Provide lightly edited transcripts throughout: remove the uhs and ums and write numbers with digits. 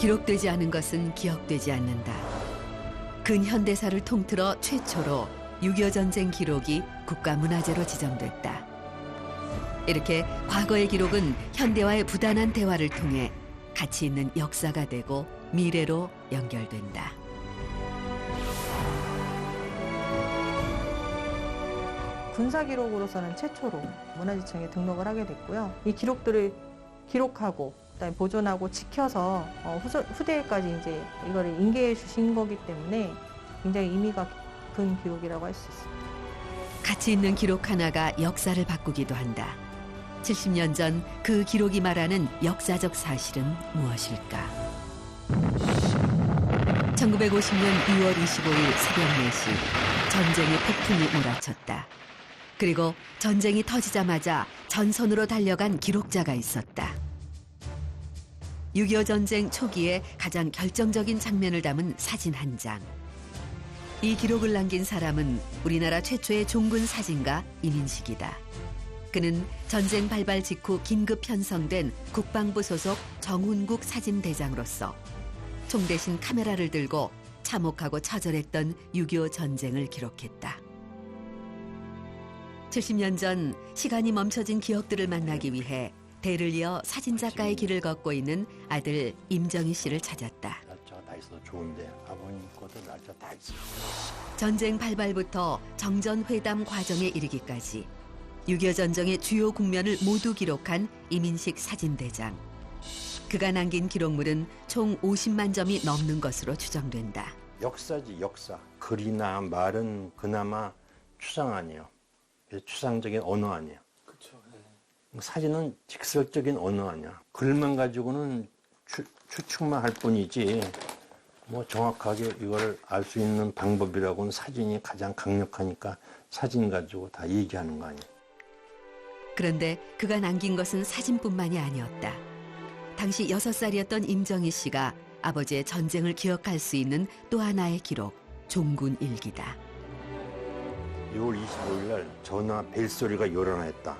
기록되지 않은 것은 기억되지 않는다. 근현대사를 통틀어 최초로 6.25 전쟁 기록이 국가문화재로 지정됐다. 이렇게 과거의 기록은 현대와의 부단한 대화를 통해 가치 있는 역사가 되고 미래로 연결된다. 군사 기록으로서는 최초로 문화재청에 등록을 하게 됐고요. 이 기록들을 기록하고 그다음에 보존하고 지켜서 후대에까지 이제 이거를 인계해 주신 거기 때문에 굉장히 의미가 깊은 기록이라고 할 수 있습니다. 가치 있는 기록 하나가 역사를 바꾸기도 한다. 70년 전 그 기록이 말하는 역사적 사실은 무엇일까? 1950년 2월 25일 새벽 4시 전쟁의 폭풍이 몰아쳤다. 그리고 전쟁이 터지자마자 전선으로 달려간 기록자가 있었다. 6.25 전쟁 초기에 가장 결정적인 장면을 담은 사진 한 장. 이 기록을 남긴 사람은 우리나라 최초의 종군 사진가 이민식이다. 그는 전쟁 발발 직후 긴급 편성된 국방부 소속 정훈국 사진대장으로서 총 대신 카메라를 들고 참혹하고 처절했던 6.25 전쟁을 기록했다. 70년 전 시간이 멈춰진 기억들을 만나기 위해 대를 이어 사진작가의 길을 걷고 있는 아들 임정희 씨를 찾았다. 날짜가 다 있어도 좋은데 아버님 것도 날짜 다 있어. 전쟁 발발부터 정전회담 과정에 이르기까지 6.25 전쟁의 주요 국면을 모두 기록한 이민식 사진대장. 그가 남긴 기록물은 총 50만 점이 넘는 것으로 추정된다. 역사지 역사. 글이나 말은 그나마 추상 아니에요. 추상적인 언어 아니에요. 그렇죠. 사진은 직설적인 언어 아니야. 글만 가지고는 추측만 할 뿐이지 뭐 정확하게 이걸 알 수 있는 방법이라고는 사진이 가장 강력하니까 사진 가지고 다 얘기하는 거 아니에요. 그런데 그가 남긴 것은 사진뿐만이 아니었다. 당시 6살이었던 임정희 씨가 아버지의 전쟁을 기억할 수 있는 또 하나의 기록, 종군 일기다. 6월 25일 날 전화 벨소리가 요란했다.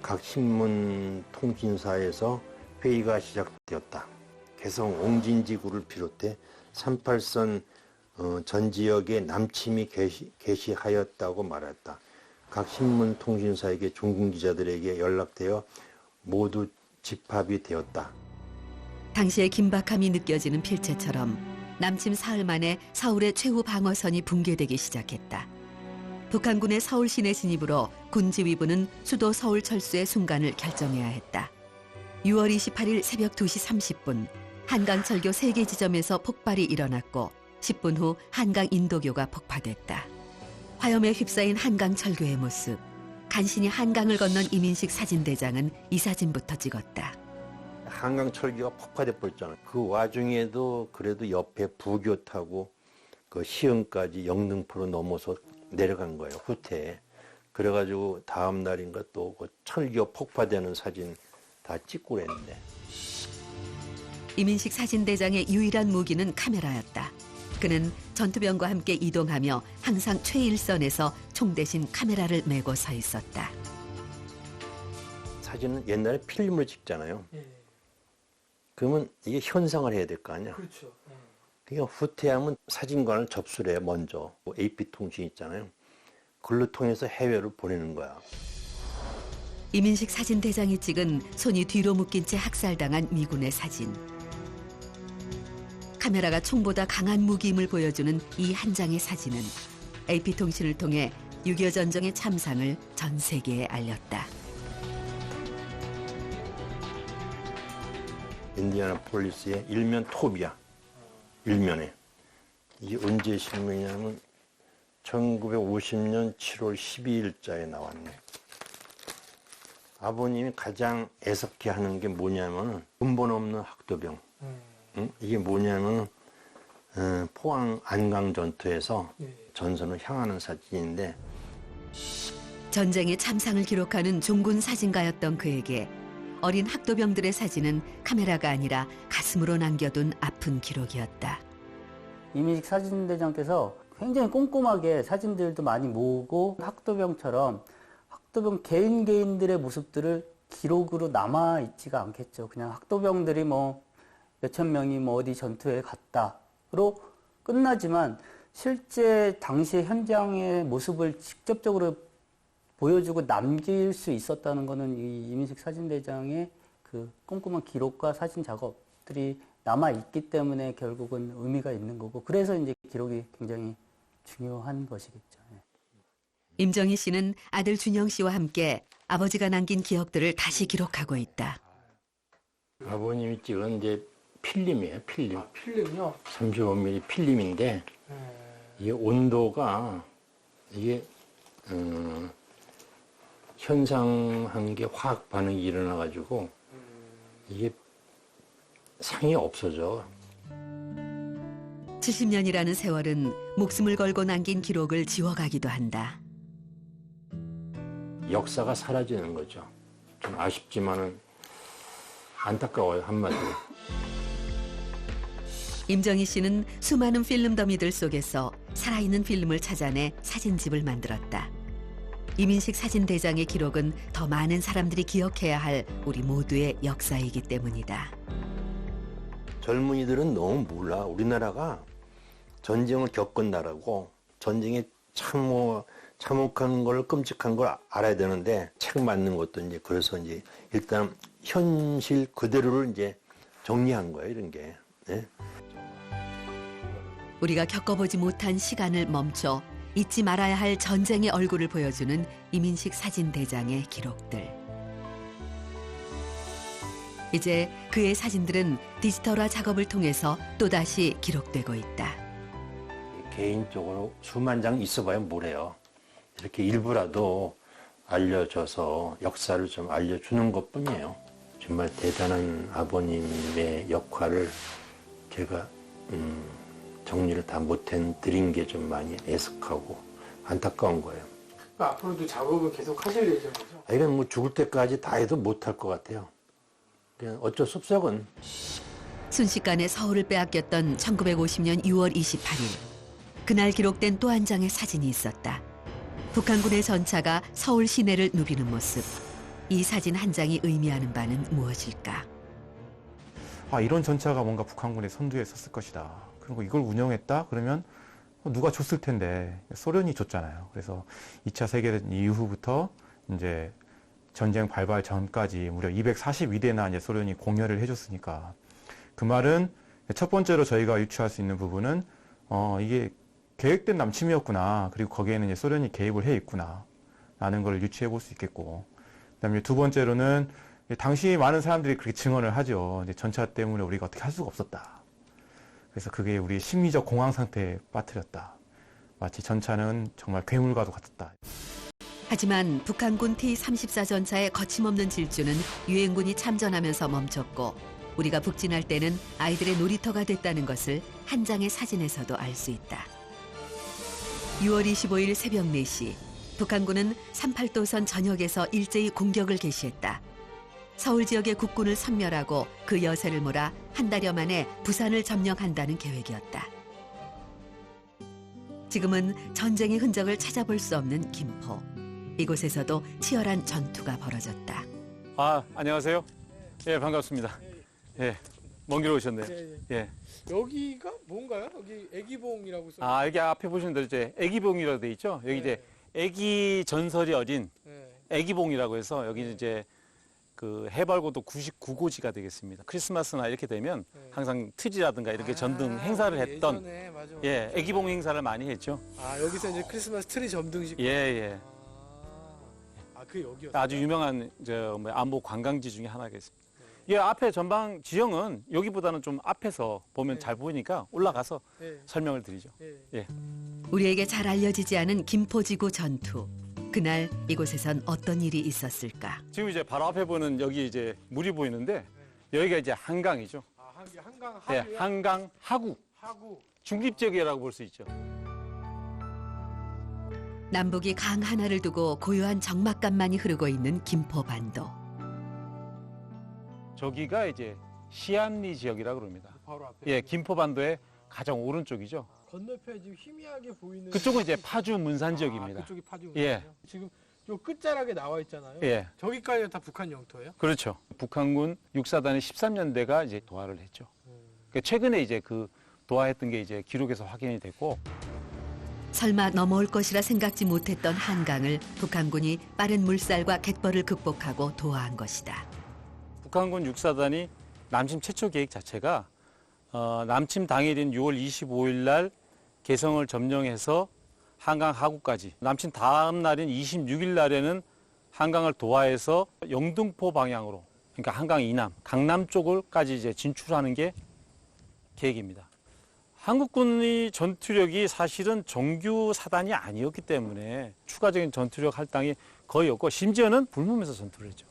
각 신문 통신사에서 회의가 시작되었다. 개성 옹진지구를 비롯해 38선 전 지역에 남침이 개시하였다고 말했다. 각 신문 통신사에게 종군 기자들에게 연락되어 모두 집합이 되었다. 당시의 긴박함이 느껴지는 필체처럼 남침 사흘 만에 서울의 최후 방어선이 붕괴되기 시작했다. 북한군의 서울 시내 진입으로 군 지휘부는 수도 서울 철수의 순간을 결정해야 했다. 6월 28일 새벽 2시 30분 한강철교 3개 지점에서 폭발이 일어났고 10분 후 한강 인도교가 폭파됐다. 화염에 휩싸인 한강철교의 모습. 간신히 한강을 건넌 이민식 사진대장은 이 사진부터 찍었다. 한강철교가 폭파돼 버렸잖아요. 그 와중에도 그래도 옆에 부교 타고 그 시흥까지 영등포로 넘어서 내려간 거예요. 후퇴에. 그래가지고 다음 날인가 또 그 철교 폭파되는 사진 다 찍고 그랬는데. 이민식 사진대장의 유일한 무기는 카메라였다. 그는 전투병과 함께 이동하며 항상 최일선에서 총 대신 카메라를 메고 서 있었다. 사진은 옛날에 필름으로 찍잖아요. 그러면 이게 현상을 해야 될 거 아니야. 그렇죠. 그러니까 후퇴하면 사진관을 접수를 해 먼저. AP통신 있잖아요. 글로 통해서 해외로 보내는 거야. 이민식 사진대장이 찍은 손이 뒤로 묶인 채 학살당한 미군의 사진. 카메라가 총보다 강한 무기임을 보여주는 이 한 장의 사진은 AP통신을 통해 6.25 전쟁의 참상을 전 세계에 알렸다. 인디애나폴리스의 일면 톱이야. 일면에. 이게 언제 신문이냐면 1950년 7월 12일자에 나왔네. 아버님이 가장 애석해 하는 게 뭐냐면 근본 없는 학도병. 응? 이게 뭐냐면 포항 안강 전투에서 전선을 향하는 사진인데 전쟁의 참상을 기록하는 종군 사진가였던 그에게 어린 학도병들의 사진은 카메라가 아니라 가슴으로 남겨둔 아픈 기록이었다. 이민식 사진대장께서 굉장히 꼼꼼하게 사진들도 많이 모으고 학도병처럼 학도병 개인들의 모습들을 기록으로 남아있지가 않겠죠. 그냥 학도병들이 뭐 몇천 명이 뭐 어디 전투에 갔다로 끝나지만 실제 당시 현장의 모습을 직접적으로 보여주고 남길 수 있었다는 것은 이 이민식 사진대장의 그 꼼꼼한 기록과 사진 작업들이 남아있기 때문에 결국은 의미가 있는 거고, 그래서 이제 기록이 굉장히 중요한 것이겠죠. 임정희 씨는 아들 준영 씨와 함께 아버지가 남긴 기억들을 다시 기록하고 있다. 아버님이 찍은 이제 필름이에요, 필름. 아, 필름이요? 35mm 필름인데, 이게 온도가, 이게, 현상한 게 화학 반응이 일어나가지고, 이게 상이 없어져. 70년이라는 세월은 목숨을 걸고 남긴 기록을 지워가기도 한다. 역사가 사라지는 거죠. 좀 아쉽지만은 안타까워요, 한마디로. 임정희 씨는 수많은 필름 더미들 속에서 살아있는 필름을 찾아내 사진집을 만들었다. 이민식 사진대장의 기록은 더 많은 사람들이 기억해야 할 우리 모두의 역사이기 때문이다. 젊은이들은 너무 몰라. 우리나라가 전쟁을 겪은 나라고 전쟁에 참혹한 걸, 끔찍한 걸 알아야 되는데 책 만든 것도 이제 그래서 이제 일단 현실 그대로를 이제 정리한 거예요, 이런 게. 네? 우리가 겪어보지 못한 시간을 멈춰 잊지 말아야 할 전쟁의 얼굴을 보여주는 이민식 사진대장의 기록들. 이제 그의 사진들은 디지털화 작업을 통해서 또다시 기록되고 있다. 개인적으로 수만 장 있어봐야 뭐래요. 이렇게 일부라도 알려줘서 역사를 좀 알려주는 것뿐이에요. 정말 대단한 아버님의 역할을 제가 정리를 다 못해드린 게 좀 많이 애석하고 안타까운 거예요. 앞으로도 작업을 계속 하실 예정이죠? 이건 뭐 죽을 때까지 다 해도 못할 것 같아요. 그냥 어쩔 수 없어, 그건. 순식간에 서울을 빼앗겼던 1950년 6월 28일. 그날 기록된 또 한 장의 사진이 있었다. 북한군의 전차가 서울 시내를 누비는 모습. 이 사진 한 장이 의미하는 바는 무엇일까? 아, 이런 전차가 뭔가 북한군의 선두에 섰을 것이다. 그리고 이걸 운영했다? 그러면 누가 줬을 텐데 소련이 줬잖아요. 그래서 2차 세계대전 이후부터 이제 전쟁 발발 전까지 무려 242대나 이제 소련이 공여를 해줬으니까 그 말은 첫 번째로 저희가 유추할 수 있는 부분은 이게 계획된 남침이었구나. 그리고 거기에는 이제 소련이 개입을 해 있구나. 라는 걸 유추해 볼 수 있겠고. 그다음에 두 번째로는 당시 많은 사람들이 그렇게 증언을 하죠. 이제 전차 때문에 우리가 어떻게 할 수가 없었다. 그래서 그게 우리 심리적 공황 상태에 빠뜨렸다. 마치 전차는 정말 괴물과도 같았다. 하지만 북한군 T-34 전차의 거침없는 질주는 유엔군이 참전하면서 멈췄고 우리가 북진할 때는 아이들의 놀이터가 됐다는 것을 한 장의 사진에서도 알 수 있다. 6월 25일 새벽 4시 북한군은 38도선 전역에서 일제히 공격을 개시했다. 서울 지역의 국군을 섬멸하고 그 여세를 몰아 한 달여 만에 부산을 점령한다는 계획이었다. 지금은 전쟁의 흔적을 찾아볼 수 없는 김포. 이곳에서도 치열한 전투가 벌어졌다. 아, 안녕하세요. 예, 반갑습니다. 예, 먼 길 오셨네요. 예. 여기가 뭔가요? 여기 애기봉이라고 써. 아, 여기 앞에 보시는 대로 이제 애기봉이라고 돼 있죠. 여기 이제 애기 전설이 어린 애기봉이라고 해서 여기 이제 그 해발고도 99고지가 되겠습니다. 크리스마스나 이렇게 되면 항상 트리라든가 이렇게 전등 행사를 했던 예전에, 맞아. 예, 애기봉 행사를 많이 했죠. 아, 여기서 이제 크리스마스 트리 점등식. 예, 예. 아, 그 여기였어요. 아주 유명한 안보 관광지 중에 하나겠습니다. 예, 앞에 전방 지형은 여기보다는 좀 앞에서 보면 잘 보이니까 올라가서 설명을 드리죠. 예. 우리에게 잘 알려지지 않은 김포지구 전투. 그날 이곳에선 어떤 일이 있었을까? 지금 이제 바로 앞에 보는 여기 이제 물이 보이는데 여기가 이제 한강이죠. 아, 한강 예, 하구요? 한강 하구. 하구. 중립지역이라고 볼 수 있죠. 남북이 강 하나를 두고 고요한 적막간만이 흐르고 있는 김포반도. 저기가 이제 시안리 지역이라고 그럽니다. 바로 앞에. 예, 김포반도의 가장 오른쪽이죠. 건너편에 지금 희미하게 보이는. 그쪽은 이제 파주 문산 지역입니다. 그쪽이 파주. 예. 문산이요? 지금 요 끝자락에 나와 있잖아요. 예, 저기까지는 다 북한 영토예요? 그렇죠. 북한군 육사단의 13년대가 이제 도하를 했죠. 그러니까 최근에 이제 그 도하했던 게 이제 기록에서 확인이 됐고 설마 넘어올 것이라 생각지 못했던 한강을 북한군이 빠른 물살과 갯벌을 극복하고 도하한 것이다. 북한군 육사단이 남침 최초 계획 자체가 남침 당일인 6월 25일 날 개성을 점령해서 한강 하구까지, 남침 다음 날인 26일 날에는 한강을 도하해서 영등포 방향으로, 그러니까 한강 이남, 강남 쪽을까지 이제 진출하는 게 계획입니다. 한국군의 전투력이 사실은 정규 사단이 아니었기 때문에 추가적인 전투력 할당이 거의 없고 심지어는 굶으면서 전투를 했죠.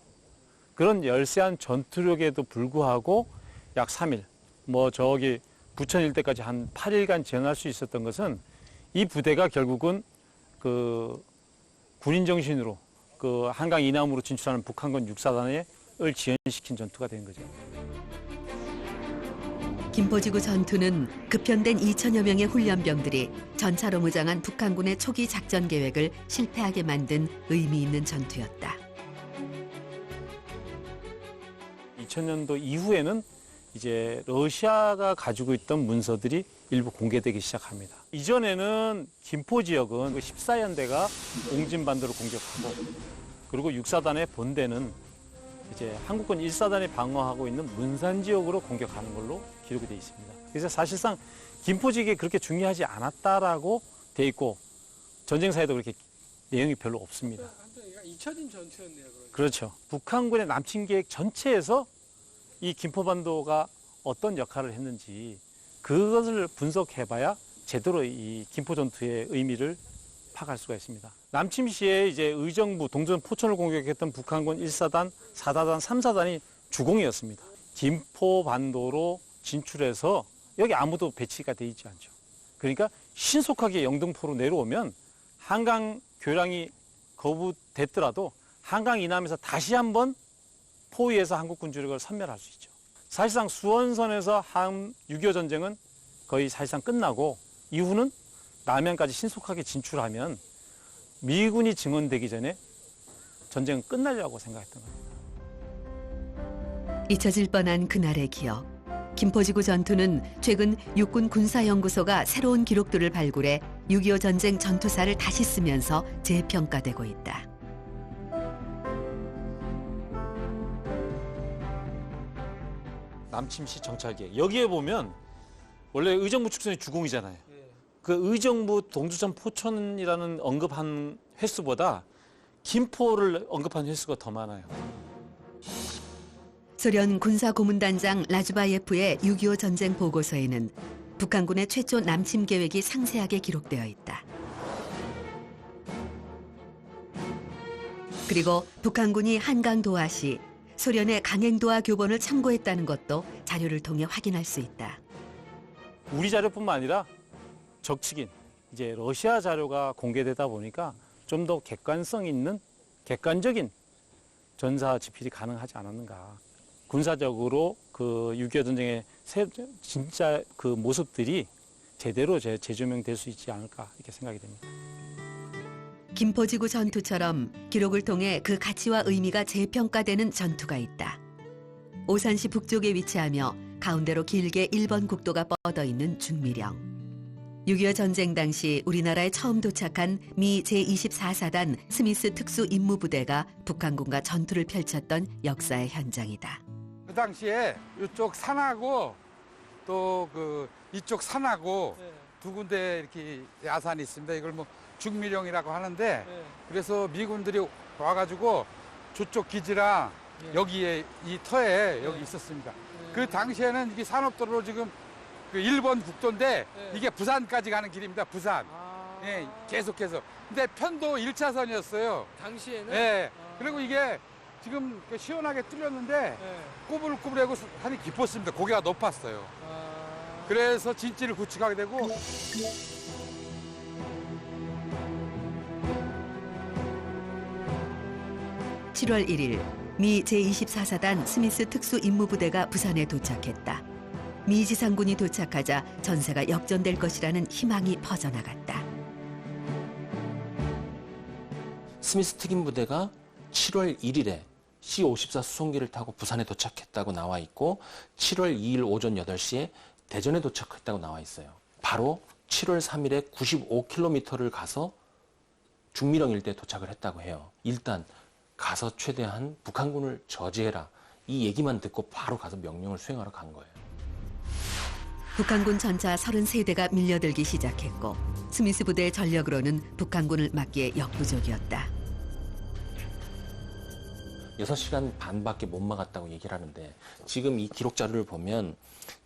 그런 열세한 전투력에도 불구하고 약 3일, 저기 부천 일대까지 한 8일간 지원할 수 있었던 것은 이 부대가 결국은 그 군인 정신으로 그 한강 이남으로 진출하는 북한군 육사단을 지연시킨 전투가 된 거죠. 김포지구 전투는 급편된 2천여 명의 훈련병들이 전차로 무장한 북한군의 초기 작전 계획을 실패하게 만든 의미 있는 전투였다. 2000년도 이후에는 이제 러시아가 가지고 있던 문서들이 일부 공개되기 시작합니다. 이전에는 김포 지역은 14연대가 옹진반도를 공격하고 그리고 육사단의 본대는 이제 한국군 1사단이 방어하고 있는 문산 지역으로 공격하는 걸로 기록이 되어 있습니다. 그래서 사실상 김포 지역이 그렇게 중요하지 않았다라고 돼 있고 전쟁사에도 그렇게 내용이 별로 없습니다. 잊혀진 전투였네요. 그렇죠. 북한군의 남침 계획 전체에서 이 김포반도가 어떤 역할을 했는지 그것을 분석해봐야 제대로 이 김포 전투의 의미를 파악할 수가 있습니다. 남침 시에 이제 의정부, 동전, 포천을 공격했던 북한군 1사단, 4사단, 3사단이 주공이었습니다. 김포반도로 진출해서 여기 아무도 배치가 돼 있지 않죠. 그러니까 신속하게 영등포로 내려오면 한강 교량이 거부됐더라도 한강 이남에서 다시 한번 포위해서 한국군 주력을 섬멸할 수 있죠. 사실상 수원선에서 6.25 전쟁은 거의 사실상 끝나고 이후는 남해안까지 신속하게 진출하면 미군이 증원되기 전에 전쟁은 끝나려고 생각했던 겁니다. 잊혀질 뻔한 그날의 기억. 김포지구 전투는 최근 육군 군사연구소가 새로운 기록들을 발굴해 6.25 전쟁 전투사를 다시 쓰면서 재평가되고 있다. 남침시 정찰계획. 여기에 보면 원래 의정부 축선이 주공이잖아요. 그 의정부 동두천 포천이라는 언급한 횟수보다 김포를 언급한 횟수가 더 많아요. 소련 군사고문단장 라주바예프의 6.25 전쟁 보고서에는 북한군의 최초 남침 계획이 상세하게 기록되어 있다. 그리고 북한군이 한강 도하 시 소련의 강행도하 교본을 참고했다는 것도 자료를 통해 확인할 수 있다. 우리 자료뿐만 아니라 적측인, 이제 러시아 자료가 공개되다 보니까 좀 더 객관성 있는, 객관적인 전사 지필이 가능하지 않았는가. 군사적으로 그 6.25 전쟁의 진짜 그 모습들이 제대로 재조명될 수 있지 않을까 이렇게 생각이 됩니다. 김포지구 전투처럼 기록을 통해 그 가치와 의미가 재평가되는 전투가 있다. 오산시 북쪽에 위치하며 가운데로 길게 1번 국도가 뻗어 있는 중미령. 6.25 전쟁 당시 우리나라에 처음 도착한 미 제24사단 스미스 특수 임무부대가 북한군과 전투를 펼쳤던 역사의 현장이다. 그 당시에 이쪽 산하고 또 그 이쪽 산하고 두 군데 이렇게 야산이 있습니다. 이걸 뭐 중미령이라고 하는데 그래서 미군들이 와가지고 저쪽 기지랑 여기에 이 터에 여기 있었습니다. 그 당시에는 이게 산업도로 지금 그 1번 국도인데 이게 부산까지 가는 길입니다. 부산. 예, 계속해서. 근데 편도 1차선이었어요. 당시에는? 예. 그리고 이게 지금 시원하게 뚫렸는데 꼬불꼬불하고 산이 깊었습니다. 고개가 높았어요. 그래서 진지를 구축하게 되고 7월 1일 미 제24사단 스미스 특수 임무부대가 부산에 도착했다. 미 지상군이 도착하자 전세가 역전될 것이라는 희망이 퍼져나갔다. 스미스 특임부대가 7월 1일에 C-54 수송기를 타고 부산에 도착했다고 나와 있고 7월 2일 오전 8시에 대전에 도착했다고 나와 있어요. 바로 7월 3일에 95km를 가서 중미령 일대에 도착을 했다고 해요. 일단 가서 최대한 북한군을 저지해라. 이 얘기만 듣고 바로 가서 명령을 수행하러 간 거예요. 북한군 전차 33대가 밀려들기 시작했고 스미스 부대의 전력으로는 북한군을 막기에 역부족이었다. 6시간 반밖에 못 막았다고 얘기를 하는데 지금 이 기록 자료를 보면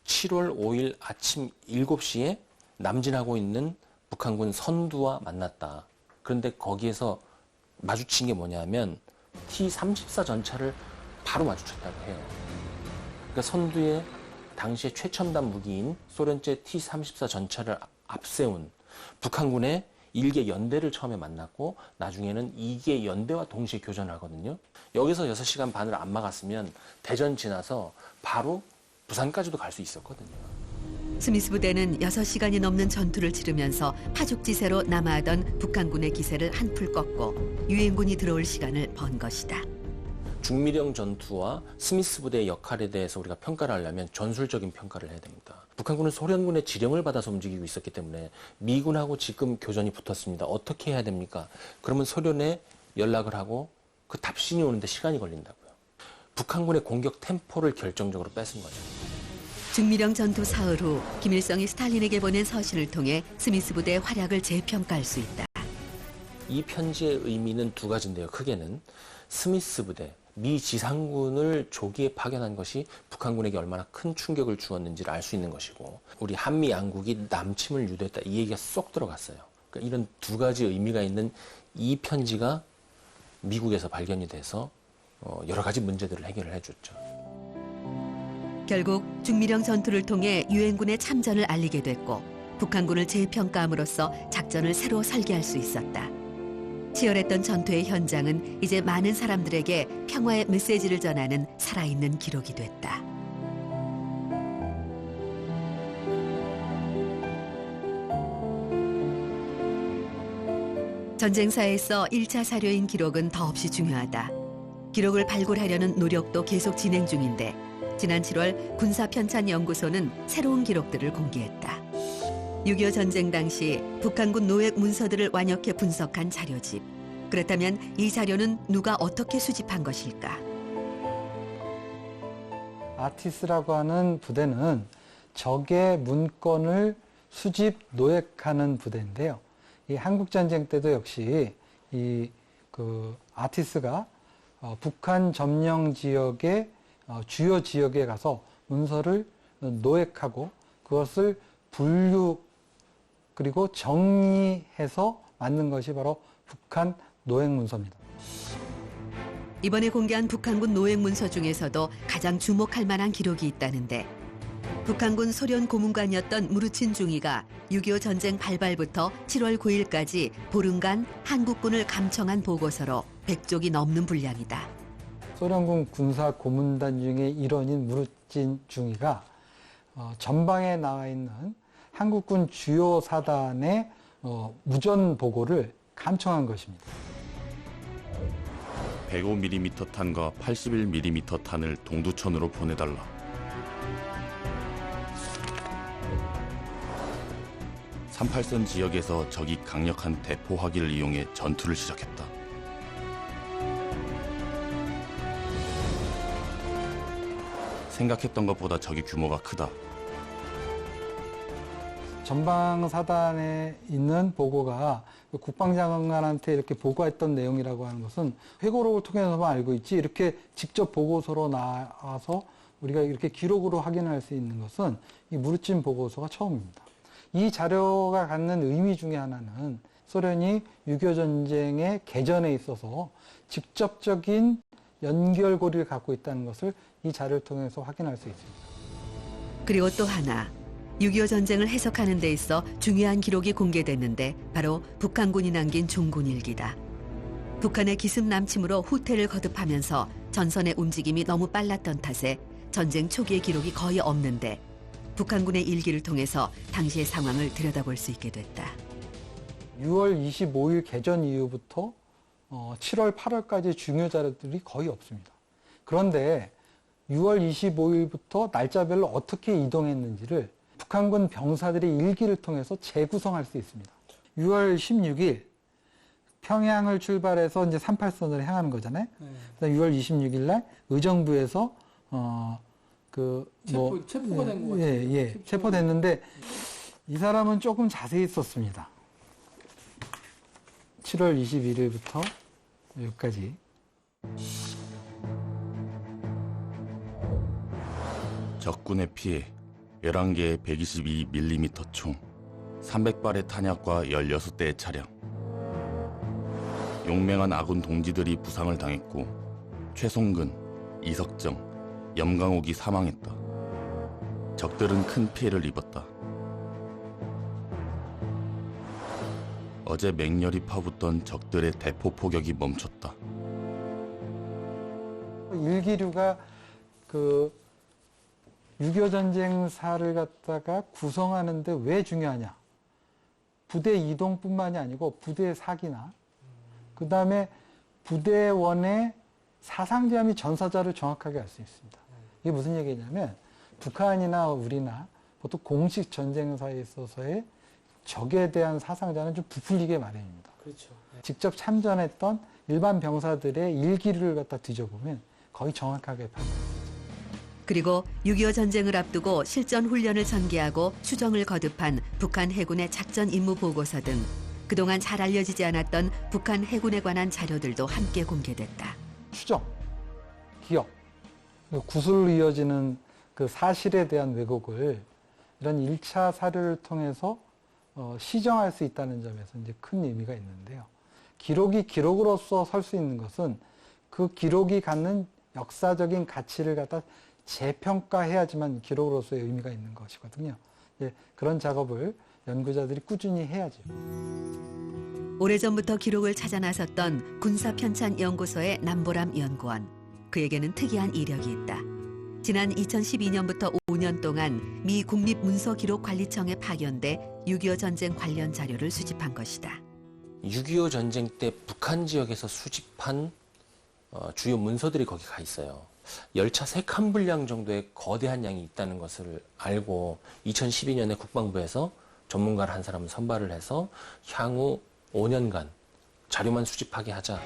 7월 5일 아침 7시에 남진하고 있는 북한군 선두와 만났다. 그런데 거기에서 마주친 게 뭐냐면 T-34 전차를 바로 마주쳤다고 해요. 그러니까 선두에 당시에 최첨단 무기인 소련제 T-34 전차를 앞세운 북한군의 1개 연대를 처음에 만났고 나중에는 2개 연대와 동시에 교전을 하거든요. 여기서 6시간 반을 안 막았으면 대전 지나서 바로 부산까지도 갈 수 있었거든요. 스미스 부대는 6시간이 넘는 전투를 치르면서 파죽지세로 남아하던 북한군의 기세를 한풀 꺾고 유엔군이 들어올 시간을 번 것이다. 중미령 전투와 스미스 부대의 역할에 대해서 우리가 평가를 하려면 전술적인 평가를 해야 됩니다. 북한군은 소련군의 지령을 받아서 움직이고 있었기 때문에 미군하고 지금 교전이 붙었습니다. 어떻게 해야 됩니까? 그러면 소련에 연락을 하고 그 답신이 오는데 시간이 걸린다고요. 북한군의 공격 템포를 결정적으로 뺏은 거죠. 중미령 전투 사흘 후 김일성이 스탈린에게 보낸 서신을 통해 스미스 부대의 활약을 재평가할 수 있다. 이 편지의 의미는 두 가지인데요. 크게는 스미스 부대, 미 지상군을 조기에 파견한 것이 북한군에게 얼마나 큰 충격을 주었는지를 알 수 있는 것이고 우리 한미 양국이 남침을 유도했다. 이 얘기가 쏙 들어갔어요. 그러니까 이런 두 가지 의미가 있는 이 편지가 미국에서 발견이 돼서 여러 가지 문제들을 해결을 해줬죠. 결국 중미령 전투를 통해 유엔군의 참전을 알리게 됐고 북한군을 재평가함으로써 작전을 새로 설계할 수 있었다. 치열했던 전투의 현장은 이제 많은 사람들에게 평화의 메시지를 전하는 살아있는 기록이 됐다. 전쟁사에서 1차 사료인 기록은 더없이 중요하다. 기록을 발굴하려는 노력도 계속 진행 중인데 지난 7월 군사편찬연구소는 새로운 기록들을 공개했다. 6.25 전쟁 당시 북한군 노획 문서들을 완역해 분석한 자료집. 그렇다면 이 자료는 누가 어떻게 수집한 것일까? 아티스라고 하는 부대는 적의 문건을 수집 노획하는 부대인데요. 이 한국전쟁 때도 역시 아티스가 북한 점령 지역의 주요 지역에 가서 문서를 노획하고 그것을 분류 그리고 정리해서 만든 것이 바로 북한 노획 문서입니다. 이번에 공개한 북한군 노획 문서 중에서도 가장 주목할 만한 기록이 있다는데 북한군 소련 고문관이었던 무르친 중위가 6.25 전쟁 발발부터 7월 9일까지 보름간 한국군을 감청한 보고서로 100쪽이 넘는 분량이다. 소련군 군사 고문단 중에 일원인 무르친 중위가 전방에 나와 있는 한국군 주요 사단의 무전 보고를 감청한 것입니다. 105mm 탄과 81mm 탄을 동두천으로 보내달라. (38선) 지역에서 적이 강력한 대포화기를 이용해 전투를 시작했다. 생각했던 것보다 적의 규모가 크다. 전방 사단에 있는 보고가 국방장관한테 이렇게 보고했던 내용이라고 하는 것은 회고록을 통해서만 알고 있지 이렇게 직접 보고서로 나와서 우리가 이렇게 기록으로 확인할 수 있는 것은 이 무르친 보고서가 처음입니다. 이 자료가 갖는 의미 중에 하나는 소련이 6.25 전쟁의 개전에 있어서 직접적인 연결고리를 갖고 있다는 것을 이 자료를 통해서 확인할 수 있습니다. 그리고 또 하나, 6.25 전쟁을 해석하는 데 있어 중요한 기록이 공개됐는데 바로 북한군이 남긴 종군일기다. 북한의 기습 남침으로 후퇴를 거듭하면서 전선의 움직임이 너무 빨랐던 탓에 전쟁 초기의 기록이 거의 없는데 북한군의 일기를 통해서 당시의 상황을 들여다볼 수 있게 됐다. 6월 25일 개전 이후부터 7월, 8월까지 중요 자료들이 거의 없습니다. 그런데 6월 25일부터 날짜별로 어떻게 이동했는지를 북한군 병사들이 일기를 통해서 재구성할 수 있습니다. 6월 16일 평양을 출발해서 이제 38선으로 향하는 거잖아요. 그다음 6월 26일 날 의정부에서 체포가 된 거 같아요. 체포됐는데 이 사람은 조금 자세히 썼습니다. 7월 21일부터 여기까지. 적군의 피해 11개의 122mm 총, 300발의 탄약과 16대의 차량. 용맹한 아군 동지들이 부상을 당했고 최송근, 이석정, 염강옥이 사망했다. 적들은 큰 피해를 입었다. 어제 맹렬히 파붙던 적들의 대포 포격이 멈췄다. 일기류가 그 6.25 전쟁사를 갖다가 구성하는데 왜 중요하냐? 부대 이동뿐만이 아니고 부대 사기나 그 다음에 부대원의 사상자 및 전사자를 정확하게 알 수 있습니다. 이게 무슨 얘기냐면 북한이나 우리나 보통 공식 전쟁사에 있어서의 적에 대한 사상자는 좀 부풀리게 마련입니다. 그렇죠. 직접 참전했던 일반 병사들의 일기를 갖다 뒤져보면 거의 정확하게 파악합니다. 그리고 6.25 전쟁을 앞두고 실전 훈련을 전개하고 수정을 거듭한 북한 해군의 작전 임무 보고서 등 그동안 잘 알려지지 않았던 북한 해군에 관한 자료들도 함께 공개됐다. 추정, 기억, 구술로 이어지는 그 사실에 대한 왜곡을 이런 1차 사료를 통해서 시정할 수 있다는 점에서 이제 큰 의미가 있는데요. 기록이 기록으로서 설 수 있는 것은 그 기록이 갖는 역사적인 가치를 갖다 재평가해야지만 기록으로서의 의미가 있는 것이거든요. 그런 작업을 연구자들이 꾸준히 해야죠. 오래전부터 기록을 찾아 나섰던 군사편찬연구소의 남보람 연구원. 그에게는 특이한 이력이 있다. 지난 2012년부터 5년 동안 미 국립문서기록관리청에 파견돼 6.25 전쟁 관련 자료를 수집한 것이다. 6.25 전쟁 때 북한 지역에서 수집한 주요 문서들이 거기 가 있어요. 열차 3칸 분량 정도의 거대한 양이 있다는 것을 알고 2012년에 국방부에서 전문가를 한 사람을 선발을 해서 향후 5년간 자료만 수집하게 하자.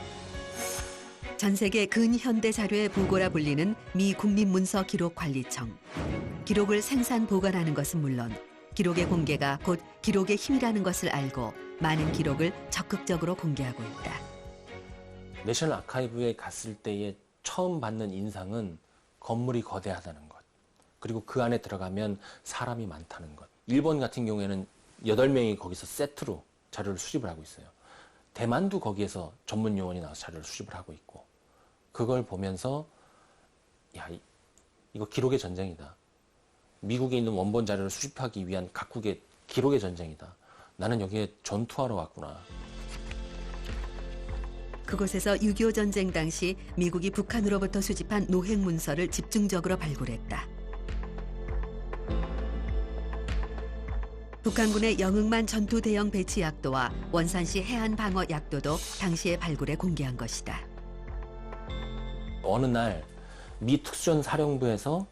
전 세계 근현대 자료의 보고라 불리는 미 국립문서기록관리청. 기록을 생산 보관하는 것은 물론 기록의 공개가 곧 기록의 힘이라는 것을 알고 많은 기록을 적극적으로 공개하고 있다. 내셔널 아카이브에 갔을 때의 처음 받는 인상은 건물이 거대하다는 것, 그리고 그 안에 들어가면 사람이 많다는 것. 일본 같은 경우에는 8명이 거기서 세트로 자료를 수집을 하고 있어요. 대만도 거기에서 전문 요원이 나와서 자료를 수집을 하고 있고, 그걸 보면서 야, 이거 기록의 전쟁이다. 미국에 있는 원본 자료를 수집하기 위한 각국의 기록의 전쟁이다. 나는 여기에 전투하러 왔구나. 그곳에서 6.25 전쟁 당시 미국이 북한으로부터 수집한 노획 문서를 집중적으로 발굴했다. 북한군의 영흥만 전투 대형 배치 약도와 원산시 해안 방어 약도도 당시의 발굴에 공개한 것이다. 어느 날 미 특수전 사령부에서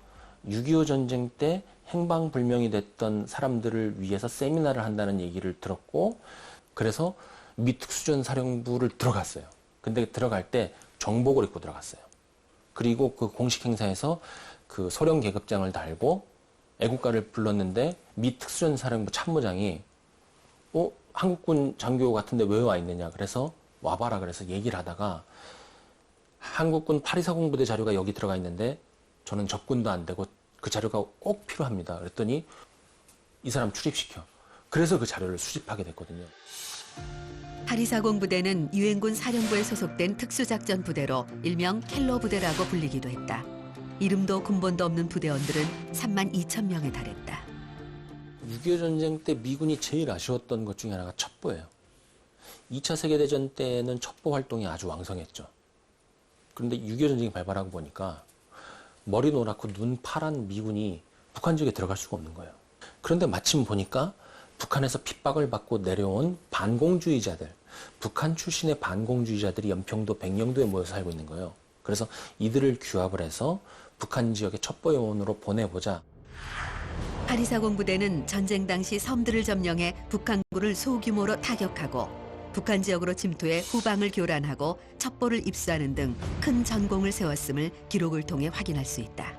6.25 전쟁 때 행방불명이 됐던 사람들을 위해서 세미나를 한다는 얘기를 들었고, 그래서 미 특수전 사령부를 들어갔어요. 근데 들어갈 때 정복을 입고 들어갔어요. 그리고 그 공식 행사에서 그 소령 계급장을 달고 애국가를 불렀는데 미 특수전 사령부 참모장이 한국군 장교 같은데 왜 와 있느냐, 그래서 와봐라 그래서 얘기를 하다가 한국군 8.24 부대 자료가 여기 들어가 있는데 저는 적군도 안 되고 그 자료가 꼭 필요합니다. 그랬더니 이 사람 출입시켜. 그래서 그 자료를 수집하게 됐거든요. 8.24 부대는 유엔군 사령부에 소속된 특수작전 부대로 일명 켈러 부대라고 불리기도 했다. 이름도 군번도 없는 부대원들은 32,000명에 달했다. 6.25 전쟁 때 미군이 제일 아쉬웠던 것 중에 하나가 첩보예요. 2차 세계대전 때는 첩보 활동이 아주 왕성했죠. 그런데 6.25 전쟁이 발발하고 보니까 머리 노랗고 눈 파란 미군이 북한 지역에 들어갈 수가 없는 거예요. 그런데 마침 보니까 북한에서 핍박을 받고 내려온 반공주의자들, 북한 출신의 반공주의자들이 연평도, 백령도에 모여서 살고 있는 거예요. 그래서 이들을 규합을 해서 북한 지역의 첩보요원으로 보내보자. 파리사공 부대는 전쟁 당시 섬들을 점령해 북한군을 소규모로 타격하고 북한 지역으로 침투해 후방을 교란하고 첩보를 입수하는 등 큰 전공을 세웠음을 기록을 통해 확인할 수 있다.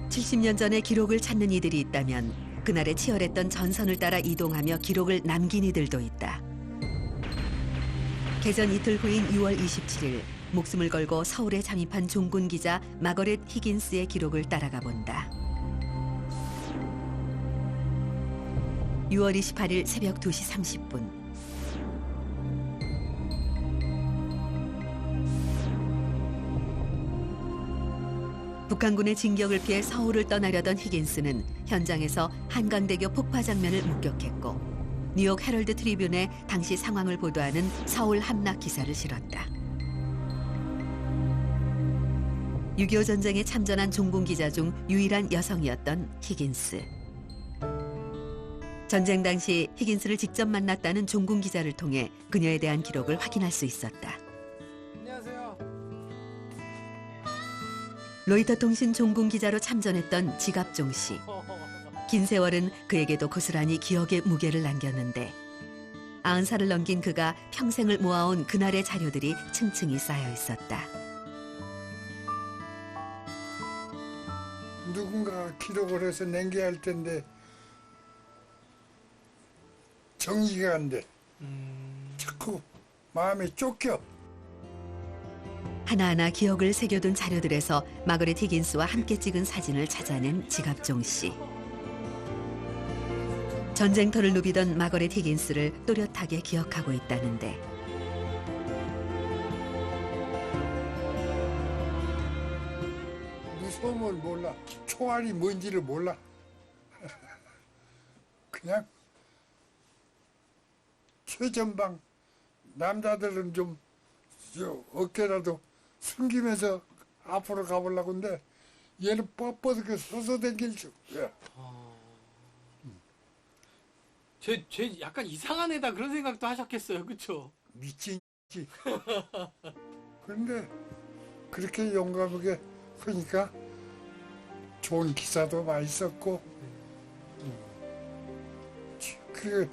70년 전의 기록을 찾는 이들이 있다면 그날의 치열했던 전선을 따라 이동하며 기록을 남긴 이들도 있다. 개전 이틀 후인 6월 27일 목숨을 걸고 서울에 잠입한 종군 기자 마거렛 히긴스의 기록을 따라가 본다. 6월 28일 새벽 2시 30분. 북한군의 진격을 피해 서울을 떠나려던 히긴스는 현장에서 한강대교 폭파 장면을 목격했고 뉴욕 헤럴드 트리뷴에 당시 상황을 보도하는 서울 함락 기사를 실었다. 6.25 전쟁에 참전한 종군 기자 중 유일한 여성이었던 히긴스. 전쟁 당시 히긴스를 직접 만났다는 종군 기자를 통해 그녀에 대한 기록을 확인할 수 있었다. 안녕하세요. 로이터 통신 종군 기자로 참전했던 지갑종 씨. 긴 세월은 그에게도 고스란히 기억의 무게를 남겼는데 90살을 넘긴 그가 평생을 모아온 그날의 자료들이 층층이 쌓여 있었다. 누군가 기록을 해서 남겨야 할 텐데 정리가 안 돼. 자꾸 마음에 쫓겨. 하나하나 기억을 새겨둔 자료들에서 마거렛 히긴스와 함께 찍은 사진을 찾아낸 지갑종 씨. 전쟁터를 누비던 마거렛 히긴스를 또렷하게 기억하고 있다는데 무서움을 몰라. 총알이 뭔지를 몰라. 그냥 최전방 남자들은 좀 어깨라도 숨기면서 앞으로 가보려고 하는데 얘는 뻣뻣하게 서서 댕길 줄이야. 쟤 약간 이상한 애다 그런 생각도 하셨겠어요, 그렇죠? 미친지. 그런데 그렇게 용감하게 하니까 좋은 기사도 많이 썼고 그게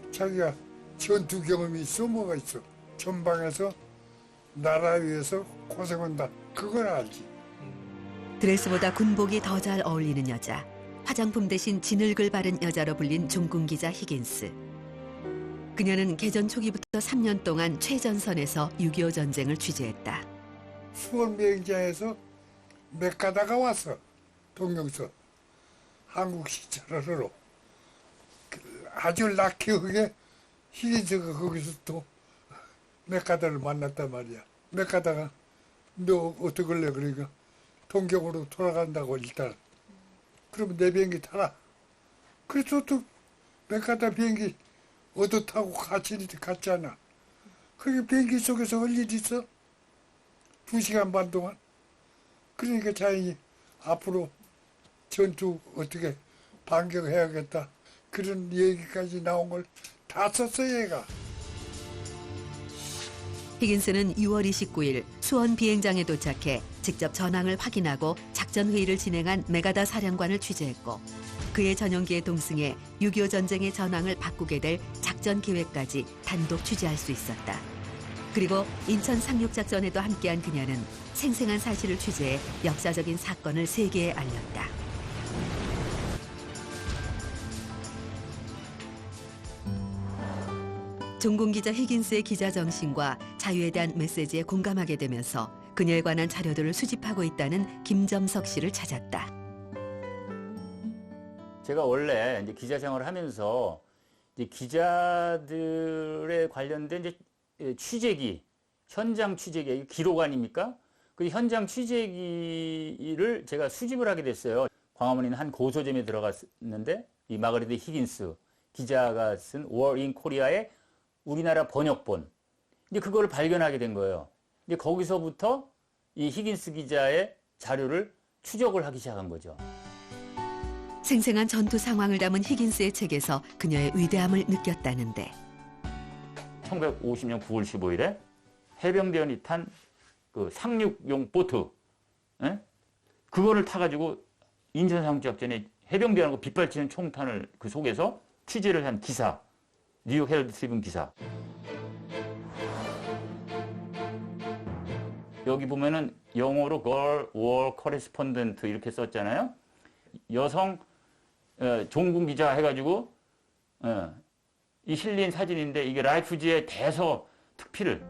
자기가 전투 경험이 있어 뭐가 있어. 전방에서 나라 위해서 고생한다. 그걸 알지. 드레스보다 군복이 더 잘 어울리는 여자. 화장품 대신 진흙을 바른 여자로 불린 종군 기자 히긴스. 그녀는 개전 초기부터 3년 동안 최전선에서 6.25 전쟁을 취재했다. 수원 비행장에서 몇 가다가 왔어. 동경서 한국 시찰하러. 아주 낙히하게 히긴스가 거기서 또 몇 가다를 만났단 말이야. 몇 가다가 너 어떡할래 그러니까 동경으로 돌아간다고 일단. 그러면 내 비행기 타라. 그래서 또 몇 가다 비행기 얻어 타고 같이 갔잖아. 그게 비행기 속에서 할 일이 있어. 2시간 반 동안. 그러니까 자연히 앞으로 전투 어떻게 반격해야겠다. 그런 얘기까지 나온 걸 다 썼어 얘가. 히긴스는 6월 29일 수원 비행장에 도착해 직접 전황을 확인하고 작전 회의를 진행한 메가다 사령관을 취재했고 그의 전용기에 동승해 6.25 전쟁의 전황을 바꾸게 될 작전 계획까지 단독 취재할 수 있었다. 그리고 인천 상륙작전에도 함께한 그녀는 생생한 사실을 취재해 역사적인 사건을 세계에 알렸다. 종군 기자 히긴스의 기자 정신과 자유에 대한 메시지에 공감하게 되면서 그녀에 관한 자료들을 수집하고 있다는 김점석 씨를 찾았다. 제가 원래 이제 기자 생활을 하면서 이제 기자들에 관련된 이제 취재기, 현장 취재기, 기록 아닙니까? 그 현장 취재기를 제가 수집을 하게 됐어요. 광화문에 있는 한 고서점에 들어갔는데 이 마거렛 히긴스 기자가 쓴 War in Korea의 우리나라 번역본. 이제 그거를 발견하게 된 거예요. 이제 거기서부터 이 히긴스 기자의 자료를 추적을 하기 시작한 거죠. 생생한 전투 상황을 담은 히긴스의 책에서 그녀의 위대함을 느꼈다는데 1950년 9월 15일에 해병대원이 탄 그 상륙용 보트, 예? 그거를 타가지고 인천 상륙작전에 해병대하고 빗발치는 총탄을 그 속에서 취재를 한 기사, 뉴욕 헤럴드 트리뷴 기사. 여기 보면은 영어로 Girl War Correspondent 이렇게 썼잖아요. 여성 종군 기자 해가지고 이 실린 사진인데 이게 라이프지의 대서 특필을.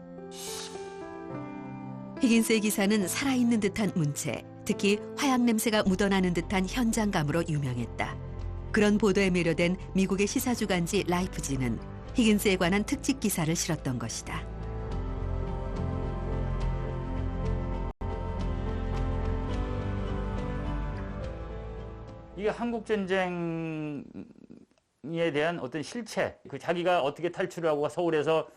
히긴스의 기사는 살아있는 듯한 문체, 특히 화약 냄새가 묻어나는 듯한 현장감으로 유명했다. 그런 보도에 매료된 미국의 시사주간지 라이프지는 히긴스에 관한 특집 기사를 실었던 것이다. 이게 한국전쟁에 대한 어떤 실체, 그 자기가 어떻게 탈출하고 서울에서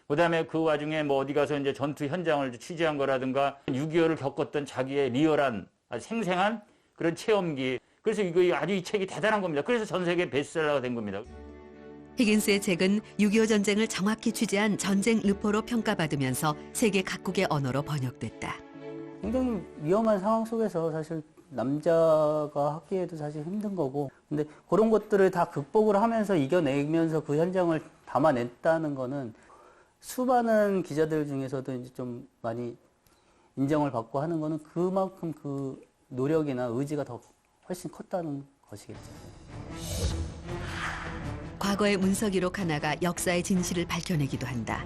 그다음에 그 와중에 뭐 어디 가서 이제 전투 현장을 취재한 거라든가 6.25를 겪었던 자기의 리얼한 아주 생생한 그런 체험기. 그래서 이거 아주 이 책이 대단한 겁니다. 그래서 전 세계 베스트셀러가 된 겁니다. 히긴스의 책은 6.25 전쟁을 정확히 취재한 전쟁 르포로 평가받으면서 세계 각국의 언어로 번역됐다. 굉장히 위험한 상황 속에서 사실 남자가 하기에도 사실 힘든 거고, 근데 그런 것들을 다 극복을 하면서 이겨내면서 그 현장을 담아냈다는 거는 수많은 기자들 중에서도 이제 좀 많이 인정을 받고 하는 거는 그만큼 그 노력이나 의지가 더 훨씬 컸다는 것이겠죠. 과거의 문서 기록 하나가 역사의 진실을 밝혀내기도 한다.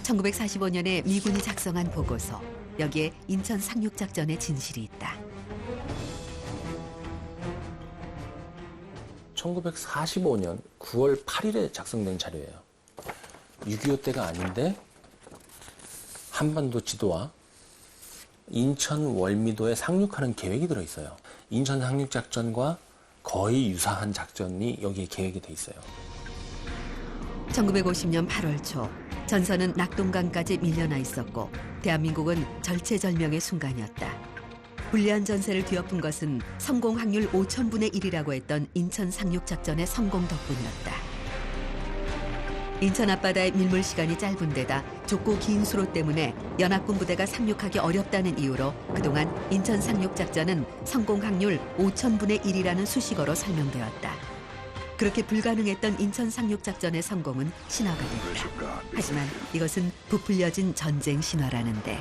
1945년에 미군이 작성한 보고서. 여기에 인천 상륙작전의 진실이 있다. 1945년 9월 8일에 작성된 자료예요. 6.25 때가 아닌데 한반도 지도와 인천 월미도에 상륙하는 계획이 들어있어요. 인천 상륙작전과 거의 유사한 작전이 여기에 계획이 돼 있어요. 1950년 8월 초 전선은 낙동강까지 밀려나 있었고 대한민국은 절체절명의 순간이었다. 불리한 전세를 뒤엎은 것은 성공 확률 5,000분의 1이라고 했던 인천 상륙작전의 성공 덕분이었다. 인천 앞바다의 밀물 시간이 짧은 데다 좁고 긴 수로 때문에 연합군 부대가 상륙하기 어렵다는 이유로 그동안 인천 상륙작전은 성공 확률 5,000분의 1이라는 수식어로 설명되었다. 그렇게 불가능했던 인천 상륙작전의 성공은 신화가 됐다. 하지만 이것은 부풀려진 전쟁 신화라는데.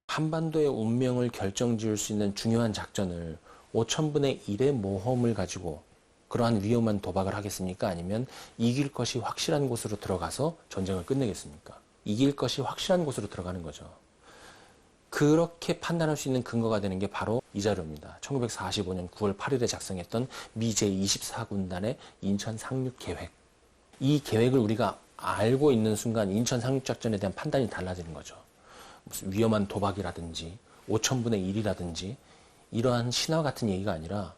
한반도의 운명을 결정지을 수 있는 중요한 작전을 5,000분의 1의 모험을 가지고 그러한 위험한 도박을 하겠습니까? 아니면 이길 것이 확실한 곳으로 들어가서 전쟁을 끝내겠습니까? 이길 것이 확실한 곳으로 들어가는 거죠. 그렇게 판단할 수 있는 근거가 되는 게 바로 이 자료입니다. 1945년 9월 8일에 작성했던 미 제24군단의 인천 상륙 계획. 이 계획을 우리가 알고 있는 순간 인천 상륙작전에 대한 판단이 달라지는 거죠. 무슨 위험한 도박이라든지 5,000분의 1이라든지 이러한 신화 같은 얘기가 아니라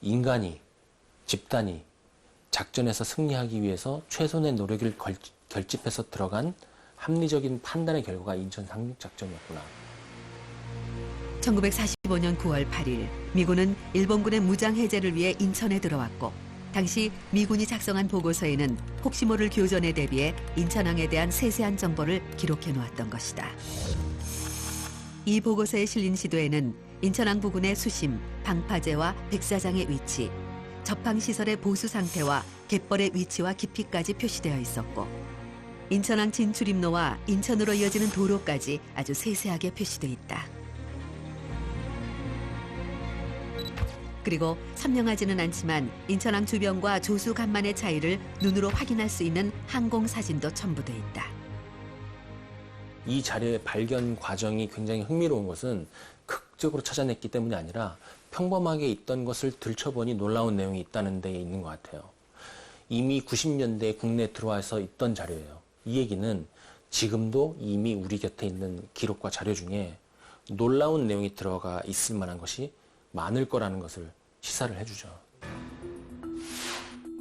인간이, 집단이 작전에서 승리하기 위해서 최선의 노력을 결집해서 들어간 합리적인 판단의 결과가 인천 상륙작전이었구나. 1945년 9월 8일 미군은 일본군의 무장 해제를 위해 인천에 들어왔고 당시 미군이 작성한 보고서에는 혹시 모를 교전에 대비해 인천항에 대한 세세한 정보를 기록해 놓았던 것이다. 이 보고서에 실린 시도에는 인천항 부근의 수심, 방파제와 백사장의 위치, 접항시설의 보수 상태와 갯벌의 위치와 깊이까지 표시되어 있었고 인천항 진출입로와 인천으로 이어지는 도로까지 아주 세세하게 표시돼 있다. 그리고 선명하지는 않지만 인천항 주변과 조수 간만의 차이를 눈으로 확인할 수 있는 항공 사진도 첨부돼 있다. 이 자료의 발견 과정이 굉장히 흥미로운 것은 극적으로 찾아냈기 때문이 아니라 평범하게 있던 것을 들춰보니 놀라운 내용이 있다는 데 있는 것 같아요. 이미 90년대에 국내에 들어와서 있던 자료예요. 이 얘기는 지금도 이미 우리 곁에 있는 기록과 자료 중에 놀라운 내용이 들어가 있을 만한 것이 많을 거라는 것을 시사를 해주죠.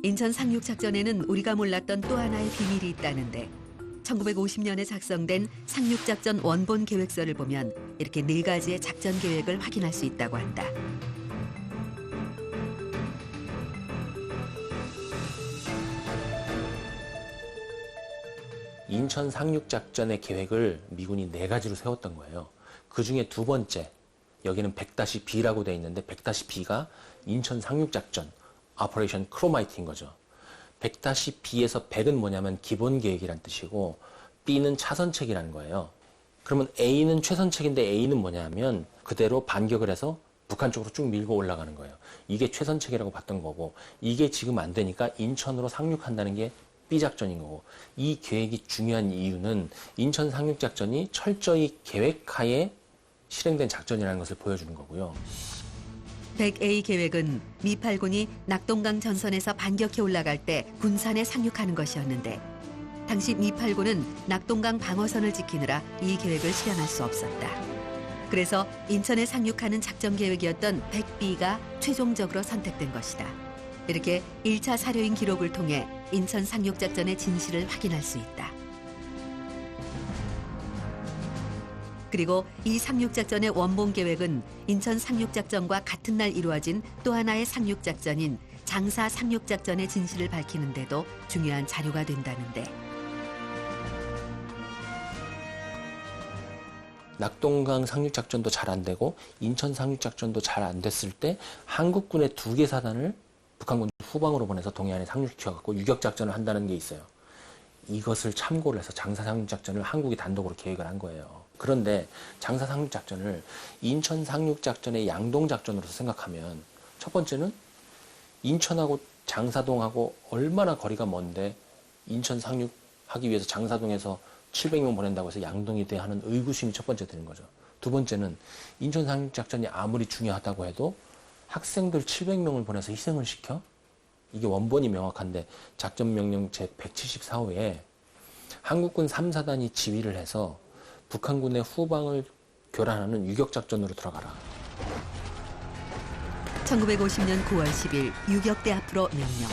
인천 상륙작전에는 우리가 몰랐던 또 하나의 비밀이 있다는데 1950년에 작성된 상륙작전 원본 계획서를 보면 이렇게 4가지의 작전 계획을 확인할 수 있다고 한다. 인천 상륙작전의 계획을 미군이 4가지로 세웠던 거예요. 그 중에 두 번째, 여기는 100-B라고 되어 있는데 100-B가 인천 상륙작전 오퍼레이션 크로마이트인 거죠. 100-B에서 100은 뭐냐면 기본 계획이란 뜻이고 B는 차선책이라는 거예요. 그러면 A는 최선책인데 A는 뭐냐면 그대로 반격을 해서 북한 쪽으로 쭉 밀고 올라가는 거예요. 이게 최선책이라고 봤던 거고 이게 지금 안 되니까 인천으로 상륙한다는 게 B작전인 거고 이 계획이 중요한 이유는 인천 상륙작전이 철저히 계획하에 실행된 작전이라는 것을 보여주는 거고요. 100A 계획은 미8군이 낙동강 전선에서 반격해 올라갈 때 군산에 상륙하는 것이었는데 당시 미8군은 낙동강 방어선을 지키느라 이 계획을 실행할 수 없었다. 그래서 인천에 상륙하는 작전 계획이었던 100B가 최종적으로 선택된 것이다. 이렇게 1차 사료인 기록을 통해 인천 상륙작전의 진실을 확인할 수 있다. 그리고 이 상륙작전의 원본 계획은 인천 상륙작전과 같은 날 이루어진 또 하나의 상륙작전인 장사 상륙작전의 진실을 밝히는 데도 중요한 자료가 된다는데 낙동강 상륙작전도 잘 안 되고 인천 상륙작전도 잘 안 됐을 때 한국군의 2개 사단을 북한군 후방으로 보내서 동해안에 상륙시켜갖고 유격작전을 한다는 게 있어요. 이것을 참고를 해서 장사 상륙작전을 한국이 단독으로 계획을 한 거예요. 그런데 장사 상륙작전을 인천 상륙작전의 양동작전으로서 생각하면 첫 번째는 인천하고 장사동하고 얼마나 거리가 먼데 인천 상륙하기 위해서 장사동에서 700명 보낸다고 해서 양동이 돼야 하는 의구심이 첫 번째 드는 거죠. 두 번째는 인천 상륙작전이 아무리 중요하다고 해도 학생들 700명을 보내서 희생을 시켜? 이게 원본이 명확한데 작전명령 제174호에 한국군 3사단이 지휘를 해서 북한군의 후방을 교란하는 유격작전으로 들어가라. 1950년 9월 10일 유격대 앞으로 명령.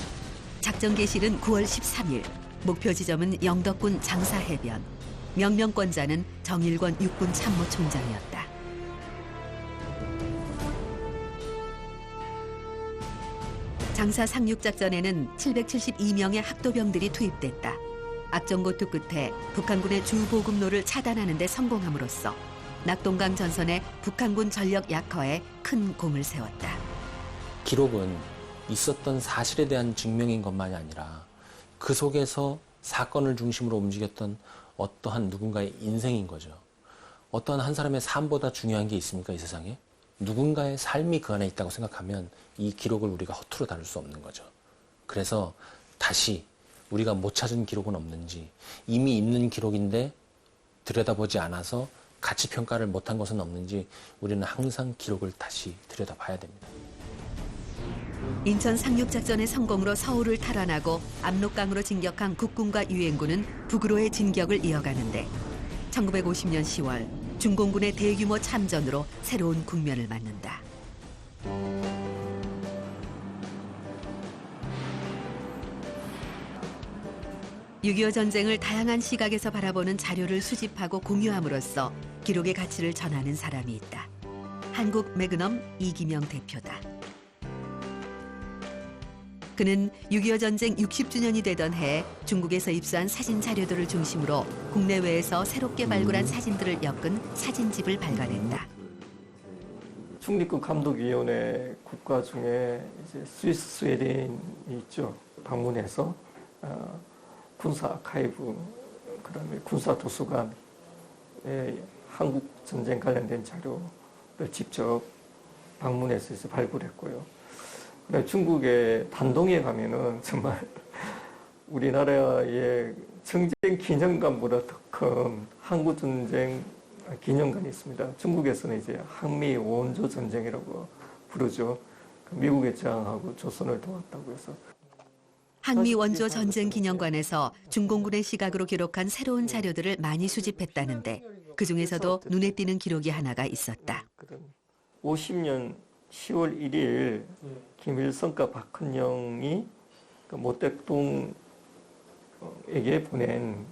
작전 개시는 9월 13일. 목표 지점은 영덕군 장사해변. 명령권자는 정일권 육군 참모총장이었다. 장사 상륙작전에는 772명의 학도병들이 투입됐다. 악정고투 끝에 북한군의 주보급로를 차단하는 데 성공함으로써 낙동강 전선의 북한군 전력 약화에 큰 공을 세웠다. 기록은 있었던 사실에 대한 증명인 것만이 아니라 그 속에서 사건을 중심으로 움직였던 어떠한 누군가의 인생인 거죠. 어떠한 한 사람의 삶보다 중요한 게 있습니까, 이 세상에? 누군가의 삶이 그 안에 있다고 생각하면 이 기록을 우리가 허투루 다룰 수 없는 거죠. 그래서 다시 우리가 못 찾은 기록은 없는지, 이미 있는 기록인데 들여다보지 않아서 가치 평가를 못한 것은 없는지 우리는 항상 기록을 다시 들여다봐야 됩니다. 인천 상륙작전의 성공으로 서울을 탈환하고 압록강으로 진격한 국군과 유엔군은 북으로의 진격을 이어가는데 1950년 10월 중공군의 대규모 참전으로 새로운 국면을 맞는다. 6.25 전쟁을 다양한 시각에서 바라보는 자료를 수집하고 공유함으로써 기록의 가치를 전하는 사람이 있다. 한국 매그넘 이기명 대표다. 그는 6.25 전쟁 60주년이 되던 해 중국에서 입수한 사진 자료들을 중심으로 국내외에서 새롭게 발굴한 사진들을 엮은 사진집을 발간했다. 중립국 감독위원회 국가 중에 이제 스위스, 스웨덴이 있죠. 방문해서 군사 아카이브, 그다음에 군사 도서관에 한국 전쟁 관련된 자료를 직접 방문해서 이제 발굴했고요. 중국의 단동에 가면은 정말 우리나라의 정쟁 기념관보다 더 큰 한국전쟁 기념관이 있습니다. 중국에서는 이제 한미 원조 전쟁이라고 부르죠. 미국의 저항하고 조선을 도왔다고 해서. 한미 원조 전쟁 기념관에서 중공군의 시각으로 기록한 새로운 자료들을 많이 수집했다는데 그중에서도 눈에 띄는 기록이 하나가 있었다. 50년 10월 1일 김일성과 박헌영이 모택동에게 보낸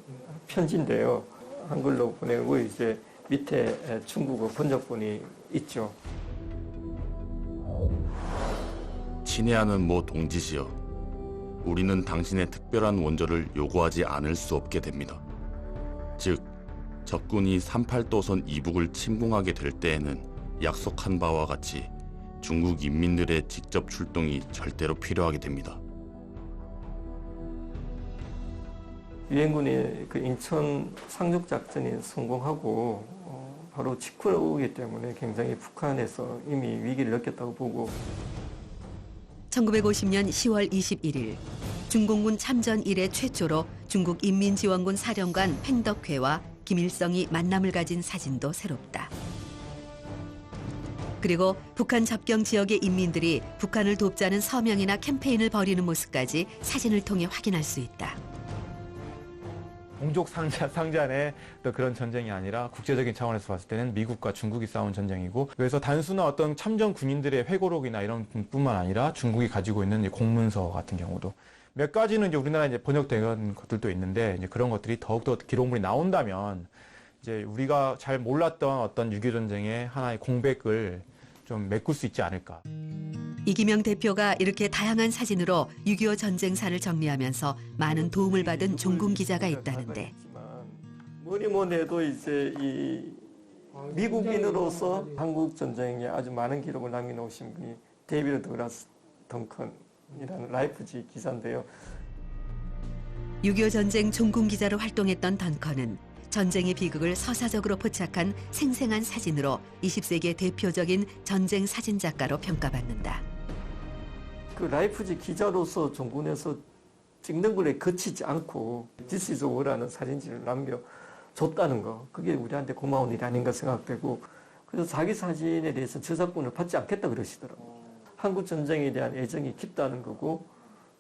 편지인데요. 한글로 보내고 이제 밑에 중국어 번역본이 있죠. 친애하는 모 동지시여, 우리는 당신의 특별한 원조를 요구하지 않을 수 없게 됩니다. 즉, 적군이 38도선 이북을 침공하게 될 때에는 약속한 바와 같이 중국 인민들의 직접 출동이 절대로 필요하게 됩니다. 유엔군의 그 인천 상륙 작전이 성공하고 바로 직후이기 때문에 굉장히 북한에서 이미 위기를 느꼈다고 보고 1950년 10월 21일 중공군 참전 이래 최초로 중국 인민지원군 사령관 팽덕회와 김일성이 만남을 가진 사진도 새롭다. 그리고 북한 접경 지역의 인민들이 북한을 돕자는 서명이나 캠페인을 벌이는 모습까지 사진을 통해 확인할 수 있다. 동족 상잔의 그런 전쟁이 아니라 국제적인 차원에서 봤을 때는 미국과 중국이 싸운 전쟁이고, 그래서 단순한 어떤 참전 군인들의 회고록이나 이런 뿐만 아니라 중국이 가지고 있는 공문서 같은 경우도 몇 가지는 이제 우리나라에 이제 번역된 것들도 있는데, 이제 그런 것들이 더욱더 기록물이 나온다면 이제 우리가 잘 몰랐던 어떤 6.25 전쟁의 하나의 공백을 좀 메꿀 수 있지 않을까. 이기명 대표가 이렇게 다양한 사진으로 6.25 전쟁사를 정리하면서 많은 도움을 받은 종군 기자가 있다는데. 뭐니 해도 이제 이 미국인으로서 한국 전쟁에 아주 많은 기록을 남겨놓으신 분이 데이비드 더글라스 덩컨이라는 라이프지 기자인데요. 6.25 전쟁 종군 기자로 활동했던 덩컨은 전쟁의 비극을 서사적으로 포착한 생생한 사진으로 20세기의 대표적인 전쟁 사진 작가로 평가받는다. 그 라이프지 기자로서 종군에서 찍는 것에 그치지 않고 This is war라는 사진지를 남겨줬다는 거, 그게 우리한테 고마운 일이 아닌가 생각되고, 그래서 자기 사진에 대해서 저작권을 받지 않겠다 그러시더라고요. 한국 전쟁에 대한 애정이 깊다는 거고,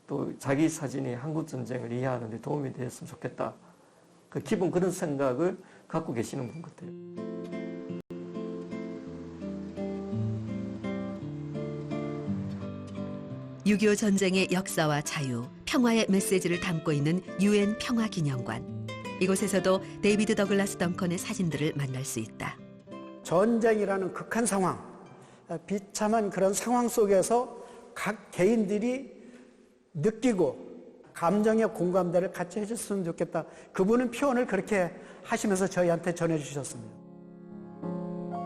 또 자기 사진이 한국 전쟁을 이해하는 데 도움이 되었으면 좋겠다. 그 기본 그런 생각을 갖고 계시는 분 같아요. 6.25 전쟁의 역사와 자유, 평화의 메시지를 담고 있는 유엔 평화기념관. 이곳에서도 데이비드 더글라스 덩컨의 사진들을 만날 수 있다. 전쟁이라는 극한 상황, 비참한 그런 상황 속에서 각 개인들이 느끼고 감정의 공감대를 같이 해줬으면 좋겠다. 그분은 표현을 그렇게 하시면서 저희한테 전해주셨습니다.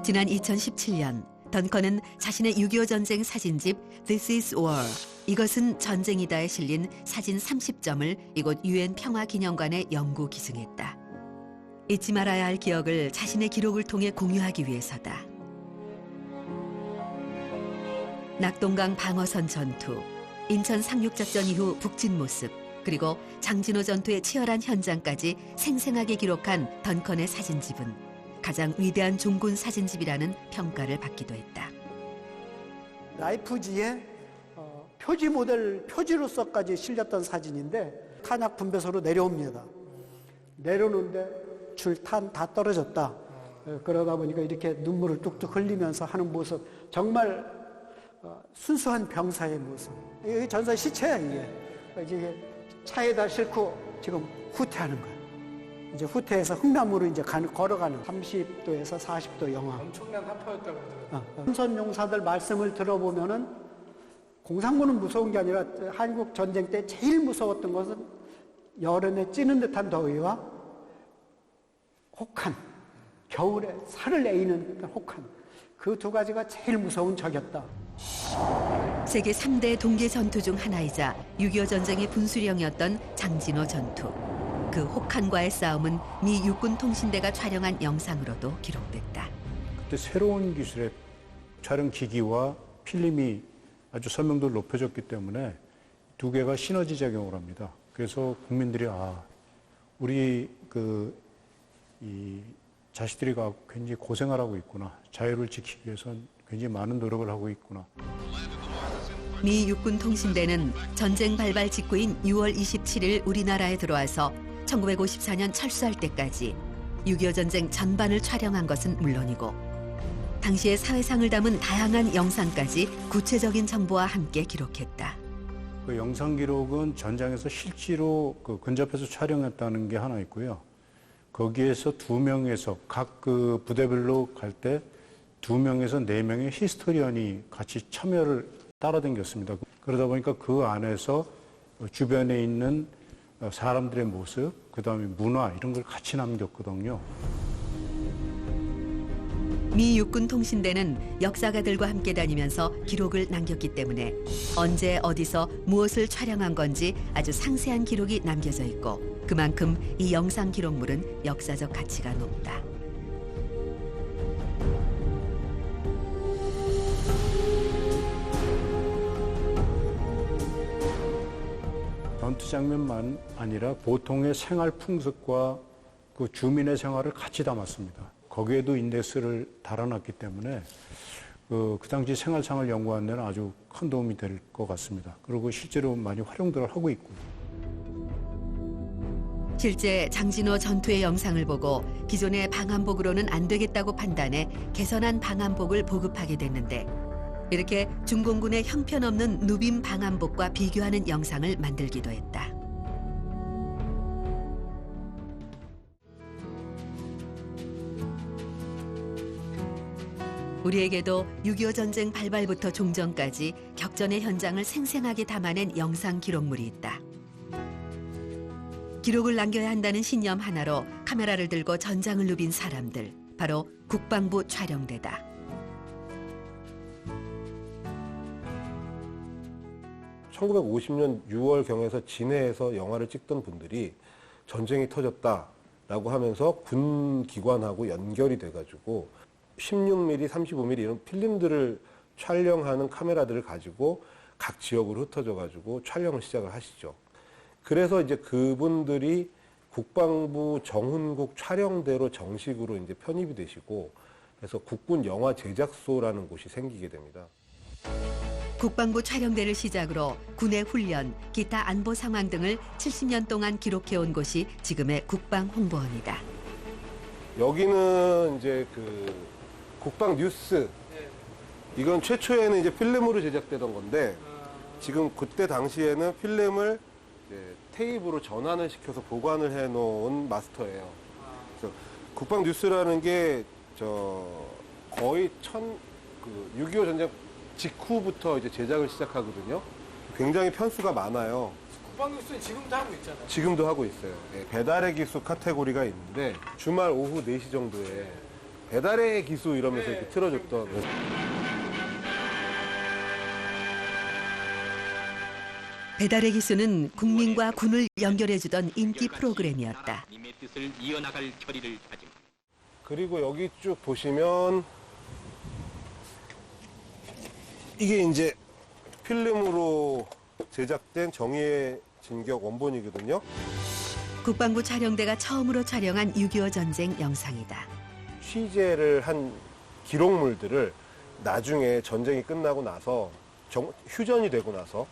지난 2017년 덩컨은 자신의 6.25 전쟁 사진집 This is War, 이것은 전쟁이다에 실린 사진 30점을 이곳 유엔 평화기념관에 영구 기증했다. 잊지 말아야 할 기억을 자신의 기록을 통해 공유하기 위해서다. 낙동강 방어선 전투, 인천 상륙작전 이후 북진 모습, 그리고 장진호 전투의 치열한 현장까지 생생하게 기록한 덩컨의 사진집은 가장 위대한 종군 사진집이라는 평가를 받기도 했다. 라이프지의 표지 모델, 표지로서까지 실렸던 사진인데 탄약 분배소로 내려옵니다. 내려오는데 줄탄 다 떨어졌다. 그러다 보니까 이렇게 눈물을 뚝뚝 흘리면서 하는 모습, 정말 순수한 병사의 모습. 이게 전사 시체야, 이게 차에다 싣고 지금 후퇴하는 거야. 이제 후퇴해서 흥남으로 이제 걸어가는 30도에서 40도 영하. 엄청난 한파였다고 하더라고요. 삼선 용사들 말씀을 들어보면은 공산군은 무서운 게 아니라 한국 전쟁 때 제일 무서웠던 것은 여름에 찌는 듯한 더위와 혹한, 겨울에 살을 내이는 혹한, 그 두 가지가 제일 무서운 적이었다. 세계 3대 동계 전투 중 하나이자 6.25 전쟁의 분수령이었던 장진호 전투. 그 혹한과의 싸움은 미 육군 통신대가 촬영한 영상으로도 기록됐다. 그때 새로운 기술의 촬영 기기와 필름이 아주 설명도를 높여줬기 때문에 두 개가 시너지 작용을 합니다. 그래서 국민들이 우리 이 자식들이 굉장히 고생을 하고 있구나. 자유를 지키기 위해서는 굉장히 많은 노력을 하고 있구나. 미 육군 통신대는 전쟁 발발 직후인 6월 27일 우리나라에 들어와서 1954년 철수할 때까지 6.25 전쟁 전반을 촬영한 것은 물론이고 당시의 사회상을 담은 다양한 영상까지 구체적인 정보와 함께 기록했다. 그 영상 기록은 전장에서 실제로 근접해서 촬영했다는 게 하나 있고요. 거기에서 2명에서 각 그 부대별로 갈 때 2명에서 4명의 히스토리언이 같이 참여를 따라다녔습니다. 그러다 보니까 그 안에서 주변에 있는 사람들의 모습, 그다음에 문화 이런 걸 같이 남겼거든요. 미 육군통신대는 역사가들과 함께 다니면서 기록을 남겼기 때문에 언제 어디서 무엇을 촬영한 건지 아주 상세한 기록이 남겨져 있고 그만큼 이 영상 기록물은 역사적 가치가 높다. 전투 장면만 아니라 보통의 생활 풍습과 그 주민의 생활을 같이 담았습니다. 거기에도 인덱스를 달아놨기 때문에 그 당시 생활상을 연구하는 데는 아주 큰 도움이 될 것 같습니다. 그리고 실제로 많이 활용들을 하고 있고요. 실제 장진호 전투의 영상을 보고 기존의 방한복으로는 안 되겠다고 판단해 개선한 방한복을 보급하게 됐는데 이렇게 중공군의 형편없는 누빔 방한복과 비교하는 영상을 만들기도 했다. 우리에게도 6.25 전쟁 발발부터 종전까지 격전의 현장을 생생하게 담아낸 영상 기록물이 있다. 기록을 남겨야 한다는 신념 하나로 카메라를 들고 전장을 누빈 사람들, 바로 국방부 촬영대다. (1950년 6월경에서) 진해에서 영화를 찍던 분들이 전쟁이 터졌다라고 하면서 군 기관하고 연결이 돼가지고 16mm, 35mm 이런 필름들을 촬영하는 카메라들을 가지고 각 지역으로 흩어져가지고 촬영을 시작을 하시죠. 그래서 이제 그분들이 국방부 정훈국 촬영대로 정식으로 이제 편입이 되시고, 그래서 국군 영화 제작소라는 곳이 생기게 됩니다. 국방부 촬영대를 시작으로 군의 훈련, 기타 안보 상황 등을 70년 동안 기록해온 곳이 지금의 국방홍보원이다. 여기는 이제 그 국방 뉴스, 이건 최초에는 이제 필름으로 제작되던 건데 지금 그때 당시에는 필름을 이제 테이프로 전환을 시켜서 보관을 해놓은 마스터예요. 그래서 국방 뉴스라는 게 거의 6.25 전쟁 직후부터 이제 제작을 시작하거든요. 굉장히 편수가 많아요. 국방뉴스는 지금도 하고 있잖아요. 지금도 하고 있어요. 배달의 기수 카테고리가 있는데 주말 오후 4시 정도에 배달의 기수 이러면서 이렇게 틀어줬던. 배달의 기수는 국민과 군을 연결해주던 인기 프로그램이었다. 그리고 여기 쭉 보시면 이게 이제 필름으로 제작된 정의의 진격 원본이거든요. 국방부 촬영대가 처음으로 촬영한 6.25 전쟁 영상이다. 취재를 한 기록물들을 나중에 전쟁이 끝나고 나서 휴전이 되고 나서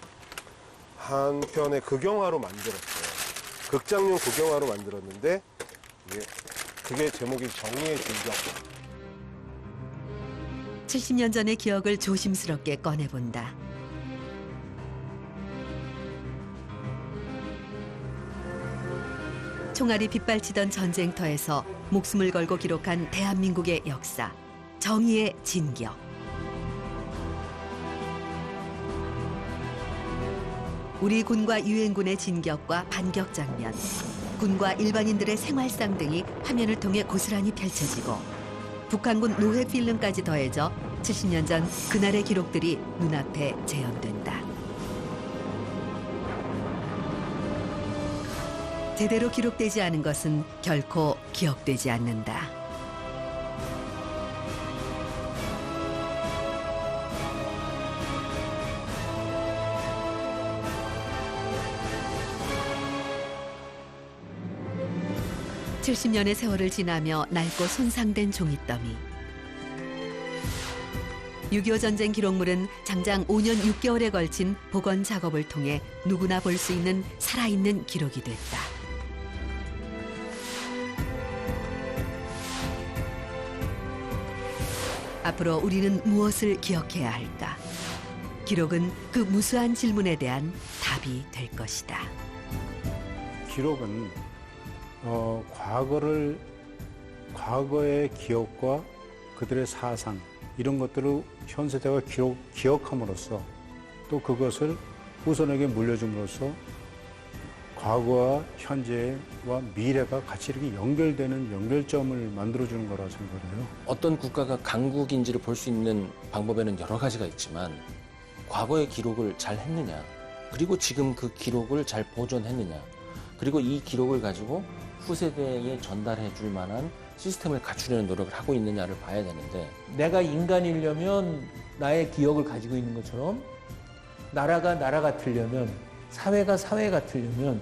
한 편의 극영화로 만들었어요. 극장용 극영화로 만들었는데 그게 제목이 정의의 진격. 70년 전의 기억을 조심스럽게 꺼내본다. 총알이 빗발치던 전쟁터에서 목숨을 걸고 기록한 대한민국의 역사, 정의의 진격. 우리 군과 유엔군의 진격과 반격 장면, 군과 일반인들의 생활상 등이 화면을 통해 고스란히 펼쳐지고 북한군 노회 필름까지 더해져 70년 전 그날의 기록들이 눈앞에 재현된다. 제대로 기록되지 않은 것은 결코 기억되지 않는다. (70년의) 세월을 지나며 낡고 손상된 종이더미. 6.25 전쟁 기록물은 장장 5년 6개월에 걸친 복원 작업을 통해 누구나 볼 수 있는 살아있는 기록이 됐다. 앞으로 우리는 무엇을 기억해야 할까? 기록은 그 무수한 질문에 대한 답이 될 것이다. 기록은 과거의 기억과 그들의 사상 이런 것들을 현 세대가 기억함으로써 또 그것을 후손에게 물려줌으로써 과거와 현재와 미래가 같이 이렇게 연결되는 연결점을 만들어주는 거라 생각을 해요. 어떤 국가가 강국인지를 볼 수 있는 방법에는 여러 가지가 있지만 과거의 기록을 잘 했느냐, 그리고 지금 그 기록을 잘 보존했느냐, 그리고 이 기록을 가지고 후세대에 전달해 줄 만한 시스템을 갖추려는 노력을 하고 있느냐를 봐야 되는데, 내가 인간이려면 나의 기억을 가지고 있는 것처럼 나라가 나라 같으려면, 사회가 사회 같으려면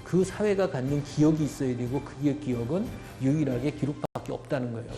그 사회가 갖는 기억이 있어야 되고, 그 기억은 유일하게 기록밖에 없다는 거예요.